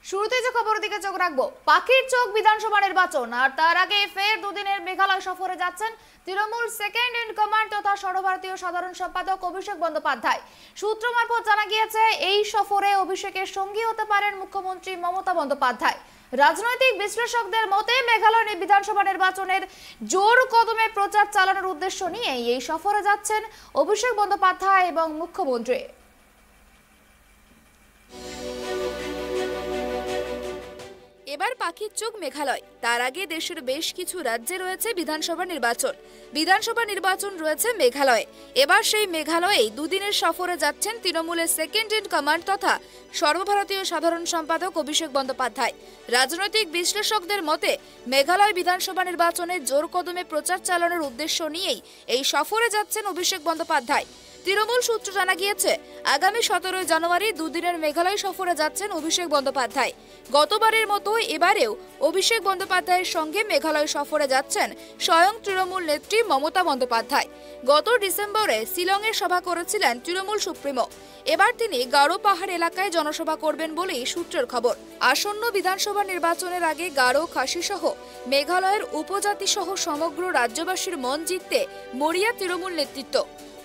শুরুতে যে খবরের দিকে চোখ রাখবো, পাখির চোখ বিধানসভা নির্বাচন আর তার আগে ফের দুদিনের মেঘালয় সফরে যাচ্ছেন তৃণমূল সেকেন্ড ইন কমান্ড তথা সর্বভারতীয় সাধারণ সম্পাদক অভিষেক বন্দ্যোপাধ্যায়। সূত্র মারফত জানা গিয়েছে এই সফরে অভিষেকের সঙ্গী হতে পারেন মুখ্যমন্ত্রী মমতা বন্দ্যোপাধ্যায়। রাজনৈতিক বিশ্লেষকদের মতে মেঘালয় বিধানসভা নির্বাচনের জোর কদমে প্রচার চালানোর উদ্দেশ্য নিয়ে এই সফরে যাচ্ছেন অভিষেক বন্দ্যোপাধ্যায় এবং মুখ্যমন্ত্রী। এবার পাখির চোখ মেঘালয়, তার আগে দেশের বেশ কিছু রাজ্যে রয়েছে বিধানসভা নির্বাচন রয়েছে মেঘালয়ে। এবার সেই মেঘালয়ে দুদিনের সফরে যাচ্ছেন তৃণমূলের সেকেন্ড ইন কমান্ড তথা সর্বভারতীয় সাধারণ সম্পাদক অভিষেক বন্দ্যোপাধ্যায়। রাজনৈতিক বিশ্লেষকদের মতে মেঘালয় বিধানসভা নির্বাচনে জোর কদমে প্রচার চালানোর উদ্দেশ্য নিয়েই এই সফরে যাচ্ছেন অভিষেক বন্দ্যোপাধ্যায়। তৃণমূল সূত্র জানা গিয়েছে আগামী 17 জানুয়ারি দুদিনের মেঘালয় সফরে যাচ্ছেন অভিষেক বন্দ্যোপাধ্যায়। গতবারের মতো এবারেও অভিষেক বন্দ্যোপাধ্যায়ের সঙ্গে মেঘালয় সফরে যাচ্ছেন স্বয়ং তৃণমূল নেত্রী মমতা বন্দ্যোপাধ্যায়। গত ডিসেম্বরে শিলংয়ে সভা করেছিলেন তৃণমূল সুপ্রিমো। এবার তিনি গারো পাহাড় এলাকায় জনসভা করবেন বলেই সূত্রের খবর। আসন্ন বিধানসভা নির্বাচনের আগে গারো, খাসি সহ মেঘালয়ের উপজাতি সহ সমগ্র রাজ্যবাসীর মন জিততে মরিয়া তৃণমূল নেতৃত্ব।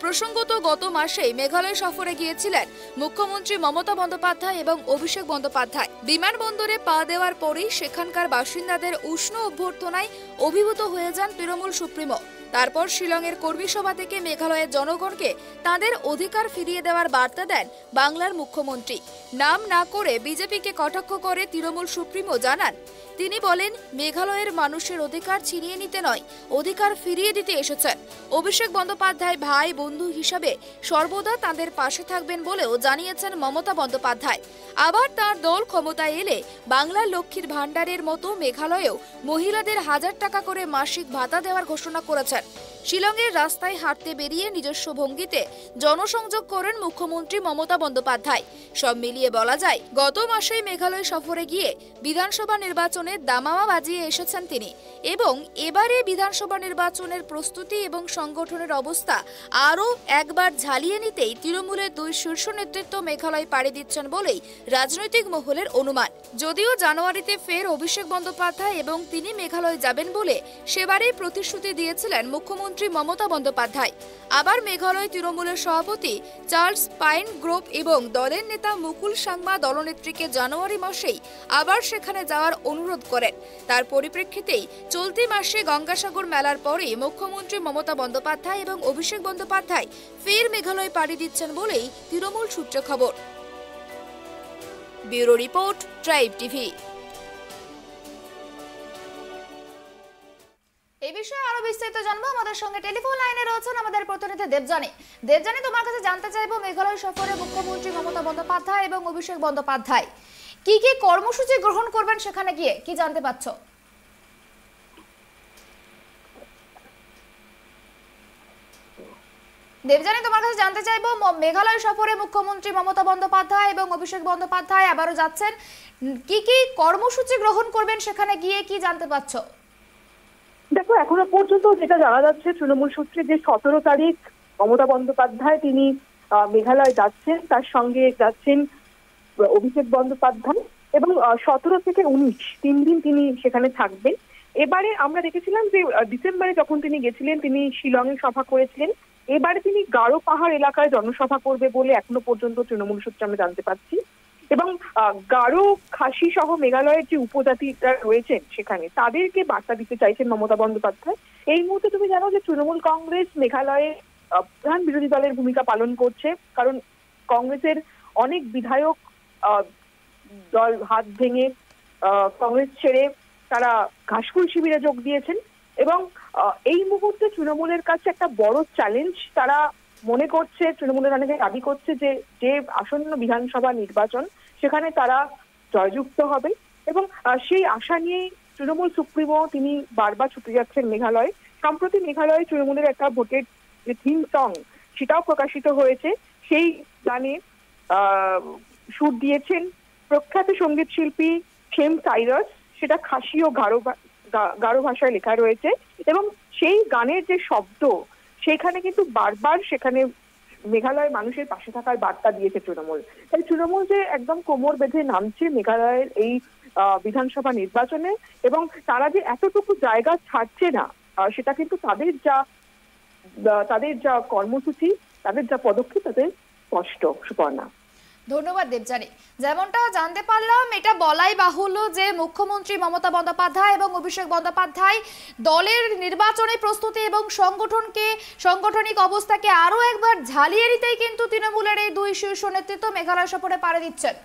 প্রসঙ্গত গত মাসেই মেঘালয় সফরে গিয়েছিলেন মুখ্যমন্ত্রী মমতা বন্দ্যোপাধ্যায় এবং অভিষেক বন্দ্যোপাধ্যায়। বিমানবন্দরে পা দেওয়ার পরেই সেখানকার বাসিন্দাদের উষ্ণ অভ্যর্থনায় অভিভূত হয়ে যান তৃণমূল সুপ্রিমো। তারপর শিলংয়ের কর্মী সভা থেকে মেঘালয়ের জনগণকে তাদের অধিকার ফিরিয়ে দেওয়ার বার্তা দেন বাংলার মুখ্যমন্ত্রী। নাম না করে বিজেপিকে কটাক্ষ করে তৃণমূল সুপ্রিমো জানান, তিনি বলেন মেঘালয়ের মানুষের অধিকার ছিনিয়ে নিতে নয়, অধিকার ফিরিয়ে দিতে এসেছেন। অভিষেক বন্দ্যোপাধ্যায় ভাই বন্ধু হিসাবে সর্বদা তাদের পাশে থাকবেন বলেও জানিয়েছেন মমতা বন্দ্যোপাধ্যায়। আবার তার দল ক্ষমতায় এলে বাংলার লক্ষ্মীর ভাণ্ডারের মতো মেঘালয়েও মহিলাদের 1000 টাকা করে মাসিক ভাতা দেওয়ার ঘোষণা করেছেন। শিলংয়ের রাস্তায় হাঁটতে বেরিয়ে নিজস্ব ভঙ্গিতে জনসংযোগ করেন মুখ্যমন্ত্রী মমতা বন্দ্যোপাধ্যায়। সব মিলিয়ে বলা যায় গত মাসেই মেঘালয় সফরে গিয়ে বিধানসভা নির্বাচনে দামামা বাজিয়ে এসেছেন তিনি এবং এবারে বিধানসভা নির্বাচনের প্রস্তুতি এবং সংগঠনের অবস্থা আরও একবার ঝালিয়ে নিতেই তৃণমূলের দুই শীর্ষ নেতৃত্ব মেঘালয় পাড়ি দিচ্ছেন বলেই রাজনৈতিক মহলের অনুমান। যদিও জানুয়ারিতে ফের অভিষেক বন্দ্যোপাধ্যায় এবং তিনি মেঘালয় যাবেন বলে সেবারেই প্রতিশ্রুতি দিয়েছিলেন মুখ্যমন্ত্রী মমতা বন্দ্যোপাধ্যায়। আবার মেঘালয় তৃণমূলের সভাপতি চার্লস পাইন গ্রোভ এবং দলের নেতা মুকুল সাংমা দলনেত্রীকে জানুয়ারি মাসেই আবার সেখানে যাওয়ার অনুরোধ করেন। তার পরিপ্রেক্ষিতেই চলতি মাসে গঙ্গাসাগর মেলার পরে মুখ্যমন্ত্রী মমতা বন্দ্যোপাধ্যায় এবং অভিষেক বন্দ্যোপাধ্যায় ফের মেঘালয় পাড়ি দিচ্ছেন বলেই তৃণমূল সূত্রে খবর। Bureau report, tribe TV. এই বিষয়ে আরো বিস্তারিত জানবো। আমাদের সঙ্গে টেলিফোন লাইনে রয়েছেন আমাদের প্রতিনিধি দেবজানী। তোমার কাছে জানতে চাইবো মেঘালয় সফরে মুখ্যমন্ত্রী মমতা বন্দ্যোপাধ্যায় এবং অভিষেক বন্দ্যোপাধ্যায় কি কি কর্মসূচি গ্রহণ করবেন, সেখানে গিয়ে কি জানতে পারছো? দেবজানী, তোমার কাছে জানতে চাইবো মেঘালয় সফরে মুখ্যমন্ত্রী মমতা বন্দ্যোপাধ্যায় এবং অভিষেক বন্দ্যোপাধ্যায় আবারও যাচ্ছেন, কি কি কর্মসূচি গ্রহণ করবেন, সেখানে গিয়ে কি জানতে পারছো? দেখো, এখনো পর্যন্ত যেটা জানা যাচ্ছে তৃণমূল সূত্রে যে 17 তারিখ মমতা বন্দ্যোপাধ্যায় তিনি মেঘালয় যাচ্ছেন, তার সঙ্গে যাচ্ছেন অভিষেক বন্দ্যোপাধ্যায় এবং 17 থেকে 19 3 দিন তিনি সেখানে থাকবেন। এবারে আমরা দেখেছিলাম যে ডিসেম্বরে যখন তিনি গেছিলেন তিনি শিলংয়ে সভা করেছিলেন, এবারে তিনি গারো পাহাড় এলাকায় জনসভা করবে বলে এখনো পর্যন্ত তৃণমূল সূত্রে আমরা জানতে পারছি। এবং গারো, খাসি সহ মেঘালয়ের যে উপজাতিরা রয়েছেন সেখানে তাদেরকে বার্তা দিতে চাইছেন মমতা বন্দ্যোপাধ্যায়। এই মুহূর্তে তুমি জানো যে তৃণমূল কংগ্রেস মেঘালয়ে প্রধান বিরোধী দলের ভূমিকা পালন করছে, কারণ কংগ্রেসের অনেক বিধায়ক দল হাত ভেঙে কংগ্রেস ছেড়ে তারা ঘাসফুল শিবিরে যোগ দিয়েছেন এবং এই মুহূর্তে তৃণমূলের কাছে একটা বড় চ্যালেঞ্জ তারা মনে করছে। তৃণমূলের অনেকে দাবি করছে যে আসন্ন বিধানসভা নির্বাচন সেখানে তারা জয়যুক্ত হবে এবং সেই আশা নিয়েই তৃণমূল সুপ্রিমো তিনি বারবার ছুটে যাচ্ছেন মেঘালয়। সম্প্রতি মেঘালয়ে তৃণমূলের একটা ভোটের যে থিম সং সেটাও প্রকাশিত হয়েছে, সেই গানে সুর দিয়েছেন প্রখ্যাত সঙ্গীত শিল্পী খেম সাইরাস, সেটা খাসি ও গারো ভাষায় লেখা রয়েছে এবং সেই গানের যে শব্দ সেখানে কিন্তু বারবার সেখানে মেঘালয়ের মানুষের পাশে থাকার বার্তা দিয়েছে তৃণমূল। তাই তৃণমূল যে একদম কোমর বেঁধে নামছে মেঘালয়ের এই বিধানসভা নির্বাচনে, এবং তারা যে এতটুকু জায়গা ছাড়ছে না, সেটা কিন্তু তাদের যা কর্মসূচি, তাদের যা পদক্ষেপ, তাদের স্পষ্ট। সুপর্ণা, ধন্যবাদ দেবযানী। যেমনটা জানতে পারলাম, এটা বলাই বাহুল্য যে মুখ্যমন্ত্রী মমতা বন্দ্যোপাধ্যায় এবং অভিষেক বন্দ্যোপাধ্যায় দলের নির্বাচনী প্রস্তুতি এবং সাংগঠনিক অবস্থাকে আরো একবার ঝালিয়ে নিতেই কিন্তু তৃণমূলের এই দুই শীর্ষ নেতৃত্ব মেঘালয় সফরে পাড়ি দিচ্ছেন।